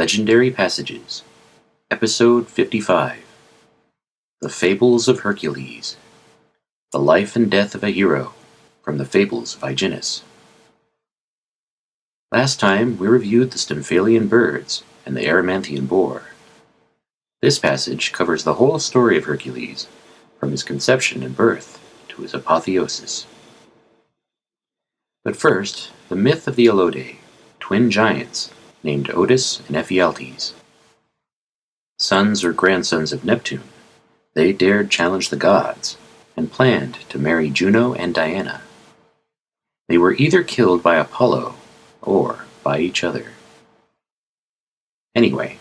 Legendary Passages, Episode 55, The Fables of Hercules, The Life and Death of a Hero, from the Fables of Hyginus. Last time we reviewed the Stymphalian Birds and the Erymanthian Boar. This passage covers the whole story of Hercules, from his conception and birth to his apotheosis. But first, the myth of the Aloadae, twin giants, named Otos and Ephialtes. Sons or grandsons of Neptune, they dared challenge the gods, and planned to marry Juno and Diana. They were either killed by Apollo, or by each other. Anyway,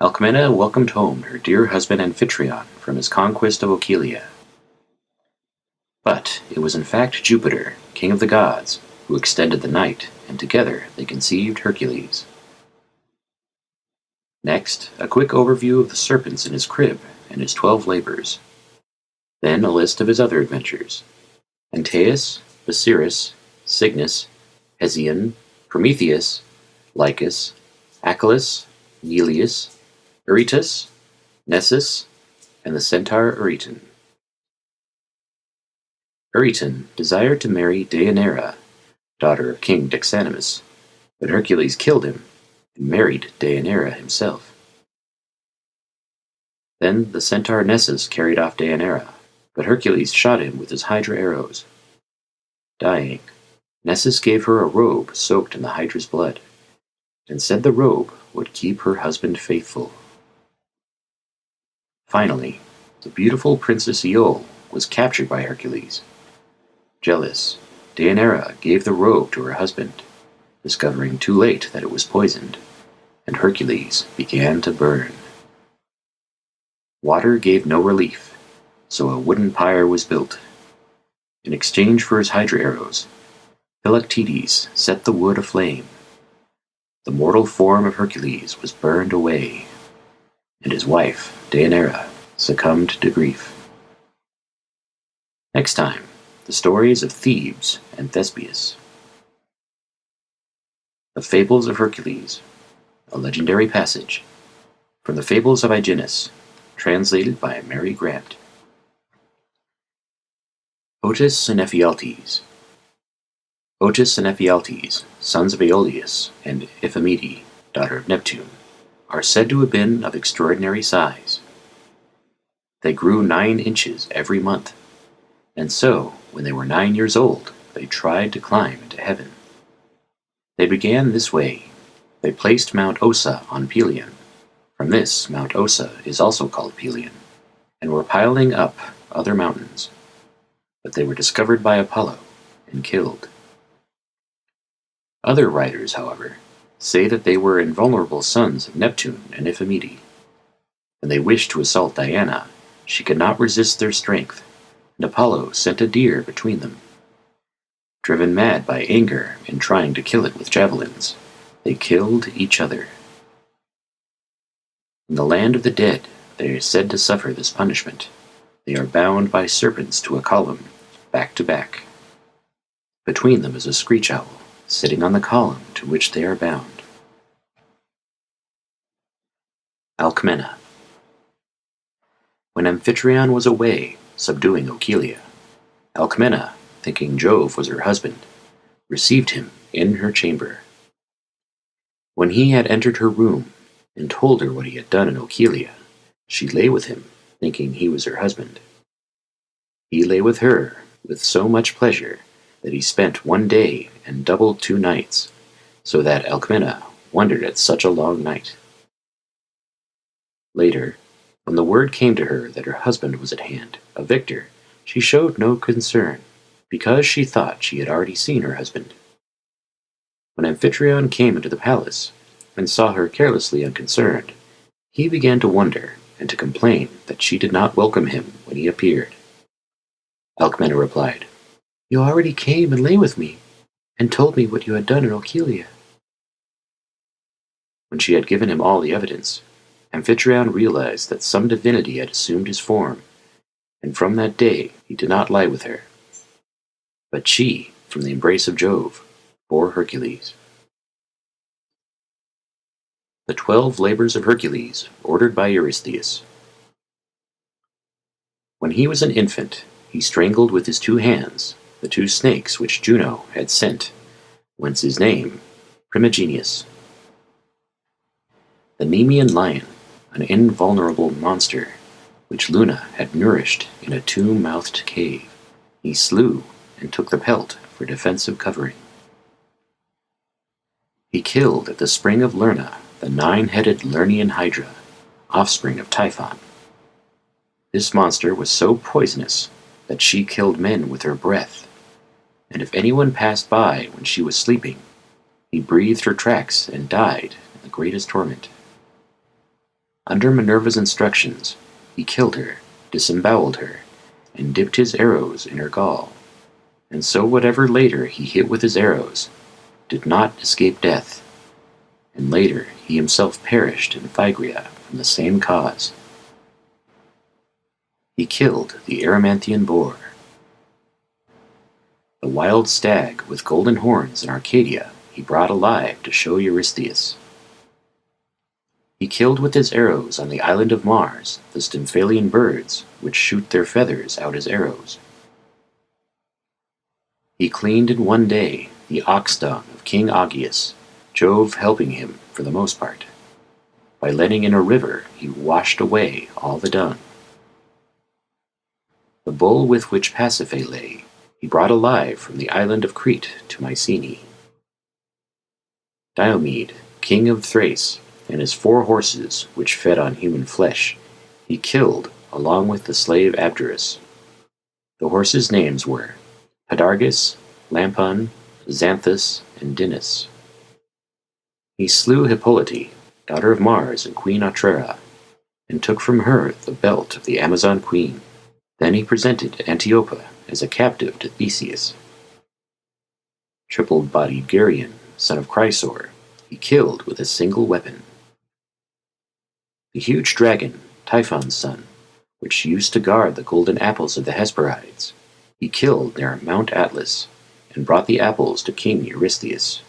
Alcimena welcomed home her dear husband Amphitryon from his conquest of Oechalia. But it was in fact Jupiter, king of the gods, who extended the night, and together they conceived Hercules. Next, a quick overview of the serpents in his crib and his 12 labors. Then a list of his other adventures: Antaeus, Busiris, Cygnus, Hesion, Prometheus, Lycus, Achelous, Neleus, Eurytus, Nessus, and the centaur Eurytion. Eurytion desired to marry Diana, daughter of King Dexanimus, but Hercules killed him and married Diana himself. Then the centaur Nessus carried off Diana, but Hercules shot him with his hydra arrows. Dying, Nessus gave her a robe soaked in the hydra's blood, and said the robe would keep her husband faithful. Finally, the beautiful Princess Iole was captured by Hercules. Jealous, Diana gave the robe to her husband, discovering too late that it was poisoned, and Hercules began to burn. Water gave no relief, so a wooden pyre was built. In exchange for his hydra arrows, Philoctetes set the wood aflame. The mortal form of Hercules was burned away, and his wife, Diana, succumbed to grief. Next time, the stories of Thebes and Thespius. The Fables of Hercules, a legendary passage, from the Fables of Hyginus, translated by Mary Grant. Otos and Ephialtes. Otos and Ephialtes, sons of Aeolus and Iphimedes, daughter of Neptune, are said to have been of extraordinary size. They grew 9 inches every month, and so, when they were 9 years old, they tried to climb into heaven. They began this way. They placed Mount Ossa on Pelion. From this, Mount Ossa is also called Pelion, and were piling up other mountains. But they were discovered by Apollo and killed. Other writers, however, say that they were invulnerable sons of Neptune and Iphimedes. When they wished to assault Diana, she could not resist their strength, and Apollo sent a deer between them. Driven mad by anger in trying to kill it with javelins, they killed each other. In the land of the dead, they are said to suffer this punishment. They are bound by serpents to a column, back to back. Between them is a screech owl, sitting on the column to which they are bound. Alcimena. When Amphitryon was away, subduing Oechalia, Alcimena, thinking Jove was her husband, received him in her chamber. When he had entered her room, and told her what he had done in Oechalia, she lay with him, thinking he was her husband. He lay with her with so much pleasure that he spent 1 day and doubled 2 nights, so that Alcimena wondered at such a long night. Later, when the word came to her that her husband was at hand, a victor, she showed no concern, because she thought she had already seen her husband. When Amphitryon came into the palace, and saw her carelessly unconcerned, he began to wonder and to complain that she did not welcome him when he appeared. Alcimena replied, "You already came and lay with me, and told me what you had done in Oechalia." When she had given him all the evidence, Amphitryon realized that some divinity had assumed his form, and from that day he did not lie with her. But she, from the embrace of Jove, bore Hercules. The 12 Labors of Hercules, ordered by Eurystheus. When he was an infant, he strangled with his 2 hands the 2 snakes which Juno had sent, whence his name, Primigenius. The Nemean lion, an invulnerable monster, which Luna had nourished in a 2-mouthed cave, he slew and took the pelt for defensive covering. He killed at the spring of Lerna the 9-headed Lernaean hydra, offspring of Typhon. This monster was so poisonous that she killed men with her breath, and if anyone passed by when she was sleeping, he breathed her tracks and died in the greatest torment. Under Minerva's instructions, he killed her, disemboweled her, and dipped his arrows in her gall, and so whatever later he hit with his arrows did not escape death, and later he himself perished in Phrygia from the same cause. He killed the Erymanthian Boar. The wild stag with golden horns in Arcadia he brought alive to show Eurystheus. He killed with his arrows on the island of Mars the Stymphalian birds which shoot their feathers out as arrows. He cleaned in one day the ox dung of King Augeas, Jove helping him for the most part. By letting in a river he washed away all the dung. The bull with which Pasiphae lay he brought alive from the island of Crete to Mycenae. Diomed, king of Thrace, and his 4 horses which fed on human flesh, he killed along with the slave Abderus. The horses' names were Podargus, Lampon, Xanthus, and Dinas. He slew Hippolyte, daughter of Mars and Queen Otrera, and took from her the belt of the Amazon queen. Then he presented Antiopa as a captive to Theseus. Triple-bodied Geryon, son of Chrysaor, he killed with a single weapon. The huge dragon, Typhon's son, which used to guard the golden apples of the Hesperides, he killed near Mount Atlas, and brought the apples to King Eurystheus.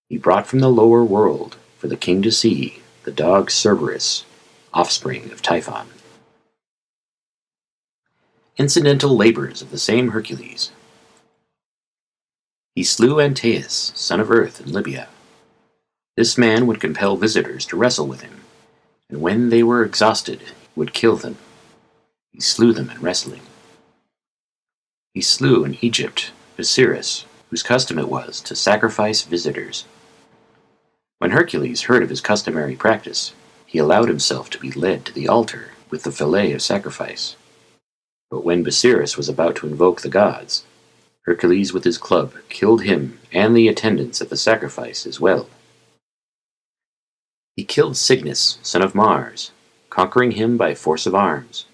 He brought from the lower world, for the king to see, the dog Cerberus, offspring of Typhon. Incidental labors of the same Hercules. He slew Antaeus, son of Earth, in Libya. This man would compel visitors to wrestle with him, and when they were exhausted, would kill them. He slew them in wrestling. He slew in Egypt Busiris, whose custom it was to sacrifice visitors. When Hercules heard of his customary practice, he allowed himself to be led to the altar with the fillet of sacrifice. But when Busiris was about to invoke the gods, Hercules with his club killed him and the attendants at the sacrifice as well. He killed Cygnus, son of Mars, conquering him by force of arms.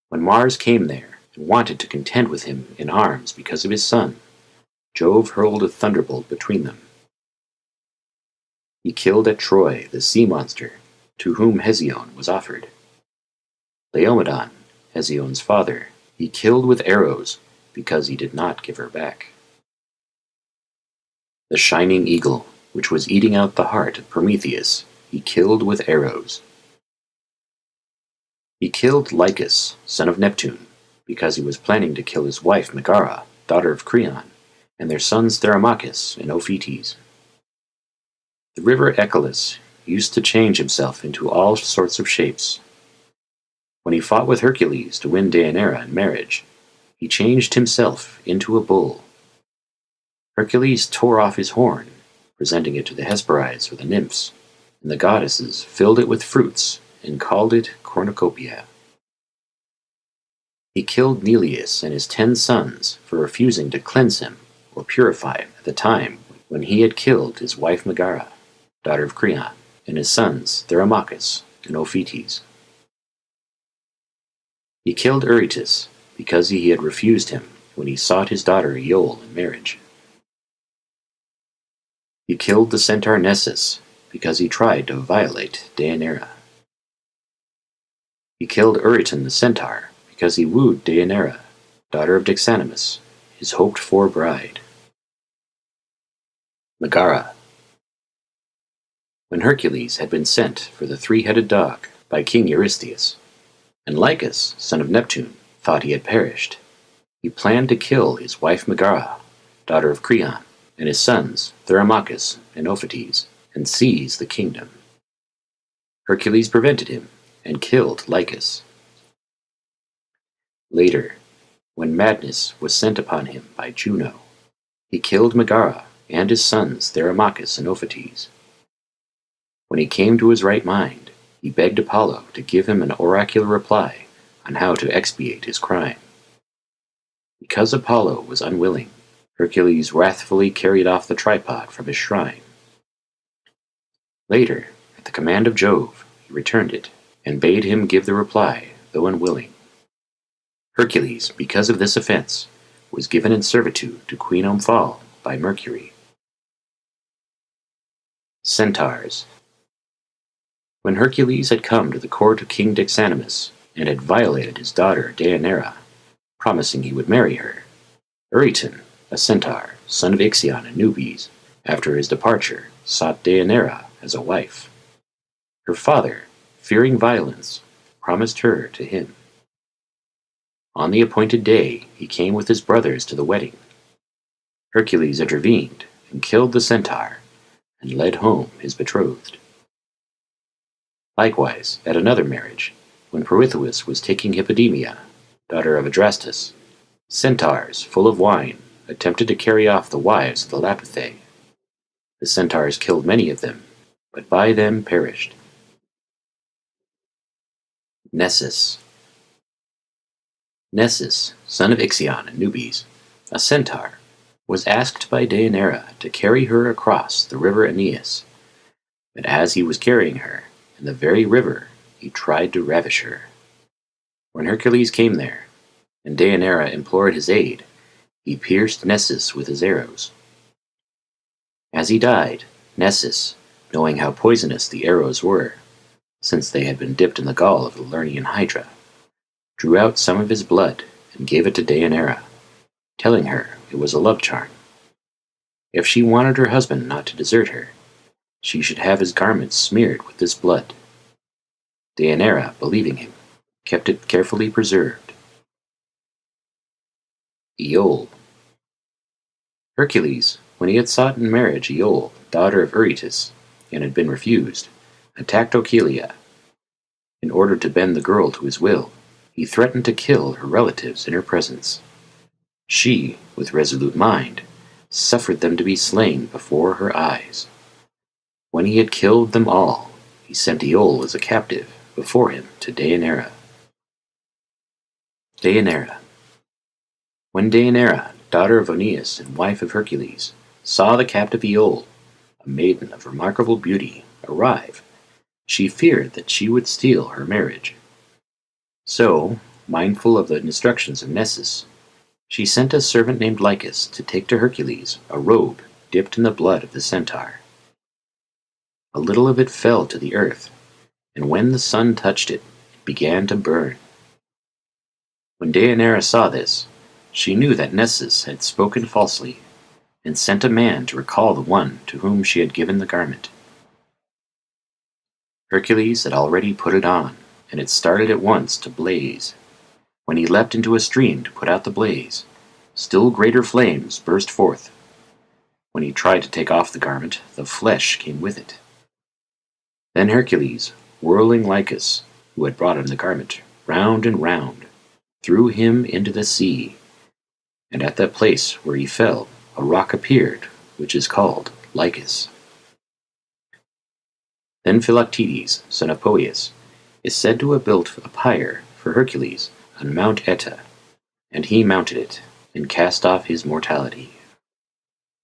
When Mars came there and wanted to contend with him in arms because of his son, Jove hurled a thunderbolt between them. He killed at Troy the sea monster, to whom Hesion was offered. Laomedon, Hesion's father, he killed with arrows because he did not give her back. The shining eagle, which was eating out the heart of Prometheus, he killed with arrows. He killed Lycus, son of Neptune, because he was planning to kill his wife Megara, daughter of Creon, and their sons Thermachus and Ophetes. The river Achelous used to change himself into all sorts of shapes. When he fought with Hercules to win Deianira in marriage, he changed himself into a bull. Hercules tore off his horn, presenting it to the Hesperides or the nymphs, and the goddesses filled it with fruits and called it cornucopia. He killed Neleus and his 10 sons for refusing to cleanse him or purify him at the time when he had killed his wife Megara, daughter of Creon, and his sons Thermachus and Ophetes. He killed Eurytus because he had refused him when he sought his daughter Iole in marriage. He killed the centaur Nessus because he tried to violate Deianira. He killed Eurytion the centaur because he wooed Deianira, daughter of Dexanimus, his hoped-for bride. Megara. when Hercules had been sent for the three-headed dog by King Eurystheus, and Lycus, son of Neptune, thought he had perished, he planned to kill his wife Megara, daughter of Creon, and his sons Thermachus and Ophates, and seize the kingdom. Hercules prevented him and killed Lycus. Later, when madness was sent upon him by Juno, he killed Megara and his sons Thermachus and Ophates. When he came to his right mind, he begged Apollo to give him an oracular reply on how to expiate his crime. Because Apollo was unwilling, Hercules wrathfully carried off the tripod from his shrine. Later, at the command of Jove, he returned it, and bade him give the reply, though unwilling. Hercules, because of this offense, was given in servitude to Queen Omphale by Mercury. Centaurs. When Hercules had come to the court of King Dexanimus, and had violated his daughter Deianira, promising he would marry her, Eurytion, a centaur, son of Ixion and Nubes, after his departure, sought Deianira as a wife. Her father, fearing violence, promised her to him. On the appointed day he came with his brothers to the wedding. Hercules intervened and killed the centaur, and led home his betrothed. Likewise, at another marriage, when Prometheus was taking Hippodamia, daughter of Adrastus, centaurs, full of wine, attempted to carry off the wives of the Lapithae. The centaurs killed many of them, but by them perished. Nessus. Nessus, son of Ixion and Nubes, a centaur, was asked by Deianira to carry her across the river Aeneas, but as he was carrying her, in the very river, he tried to ravish her. When Hercules came there, and Deianira implored his aid, he pierced Nessus with his arrows. As he died, Nessus, knowing how poisonous the arrows were, since they had been dipped in the gall of the Lernaean Hydra, drew out some of his blood and gave it to Deianira, telling her it was a love charm. If she wanted her husband not to desert her, she should have his garments smeared with this blood. Deianira, believing him, kept it carefully preserved. Iole. Hercules, when he had sought in marriage Iole, daughter of Eurytus, and had been refused, attacked Oechalia. In order to bend the girl to his will, he threatened to kill her relatives in her presence. She, with resolute mind, suffered them to be slain before her eyes. When he had killed them all, he sent Iole as a captive before him to Deianira. Deianira. When Deianira, daughter of Oeneus and wife of Hercules, saw the captive Iole, a maiden of remarkable beauty, arrive, she feared that she would steal her marriage. So, mindful of the instructions of Nessus, she sent a servant named Lycus to take to Hercules a robe dipped in the blood of the centaur. A little of it fell to the earth, and when the sun touched it, it began to burn. When Deianira saw this, she knew that Nessus had spoken falsely, and sent a man to recall the one to whom she had given the garment. Hercules had already put it on, and it started at once to blaze. When he leapt into a stream to put out the blaze, still greater flames burst forth. When he tried to take off the garment, the flesh came with it. Then Hercules, whirling Lycus, who had brought him the garment, round and round, threw him into the sea, and at that place where he fell a rock appeared, which is called Lycus. Then Philoctetes, son of Poeas, is said to have built a pyre for Hercules on Mount Oeta, and he mounted it, and cast off his mortality.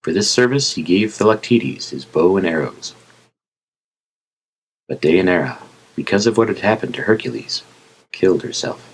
For this service he gave Philoctetes his bow and arrows. But Deianira, because of what had happened to Hercules, killed herself.